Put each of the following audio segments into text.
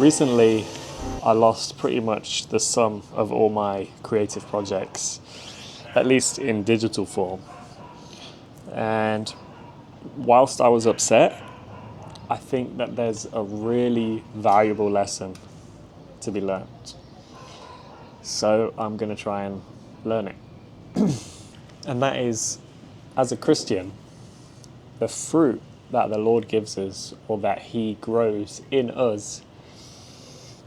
recently I lost pretty much the sum of all my creative projects, at least in digital form. And whilst I was upset, I think that there's a really valuable lesson to be learned. So I'm going to try and learn it. And that is, as a Christian, the fruit that the Lord gives us, or that He grows in us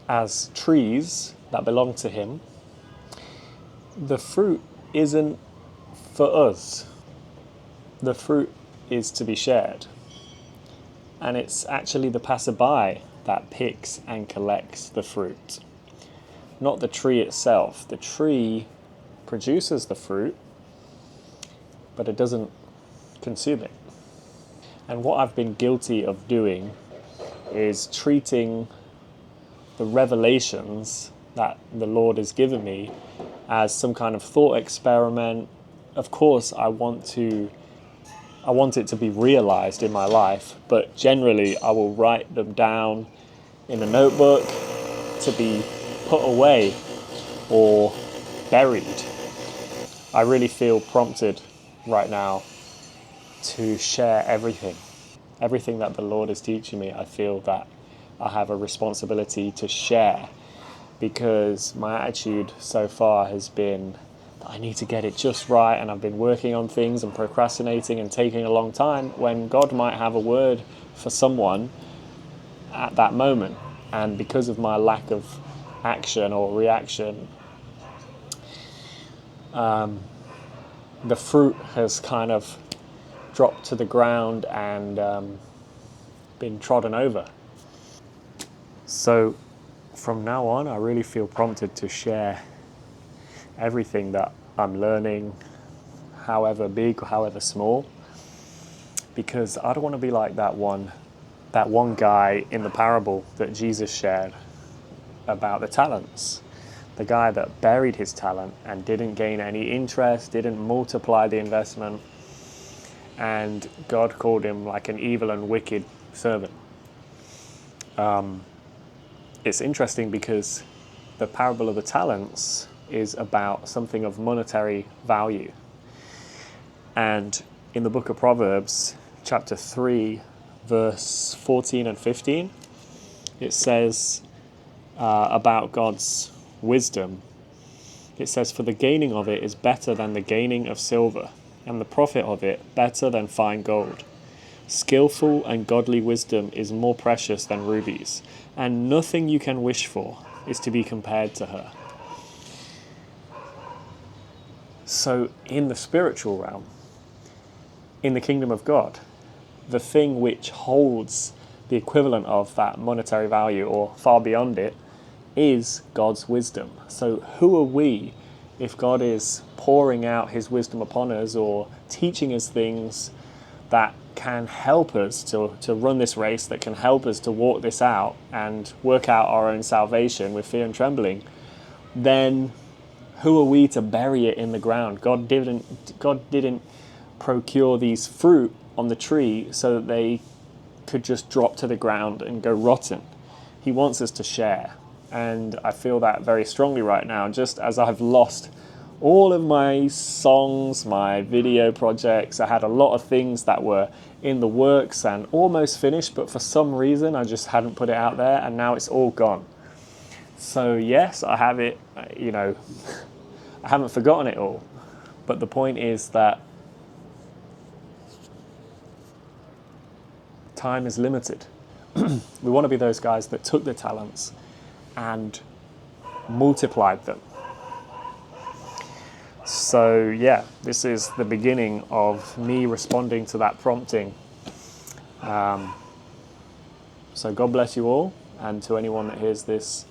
as trees that belong to Him, the fruit isn't for us. The fruit is to be shared. And it's actually the passerby that picks and collects the fruit, not the tree itself. The tree produces the fruit, but it doesn't consume it. And what I've been guilty of doing is treating the revelations that the Lord has given me as some kind of thought experiment. Of course, I want it to be realized in my life, but generally I will write them down in a notebook to be put away or buried. I really feel prompted right now to share everything that the Lord is teaching me. I feel that I have a responsibility to share, because my attitude so far has been I need to get it just right, and I've been working on things and procrastinating and taking a long time, when God might have a word for someone at that moment. And because of my lack of action or reaction, the fruit has kind of dropped to the ground and been trodden over. So from now on, I really feel prompted to share everything that I'm learning, however big or however small, because I don't want to be like that one guy in the parable that Jesus shared about the talents. The guy that buried his talent and didn't gain any interest, didn't multiply the investment, and God called him like an evil and wicked servant. It's interesting because the parable of the talents is about something of monetary value. And in the book of Proverbs, chapter 3, verse 14 and 15, it says about God's wisdom. It says, "For the gaining of it is better than the gaining of silver, and the profit of it better than fine gold. Skillful and godly wisdom is more precious than rubies, and nothing you can wish for is to be compared to her." So in the spiritual realm, in the kingdom of God, the thing which holds the equivalent of that monetary value or far beyond it is God's wisdom. So who are we if God is pouring out His wisdom upon us or teaching us things that can help us to run this race, that can help us to walk this out and work out our own salvation with fear and trembling? Then who are we to bury it in the ground? God didn't procure these fruit on the tree so that they could just drop to the ground and go rotten. He wants us to share. And I feel that very strongly right now, just as I've lost all of my songs, my video projects. I had a lot of things that were in the works and almost finished, but for some reason I just hadn't put it out there, and now it's all gone. So yes, I have it, I haven't forgotten it all. But the point is that time is limited. We want to be those guys that took the talents and multiplied them. So yeah, this is the beginning of me responding to that prompting. So God bless you all, and to anyone that hears this,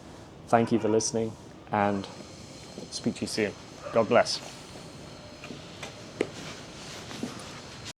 thank you for listening, and speak to you soon. God bless.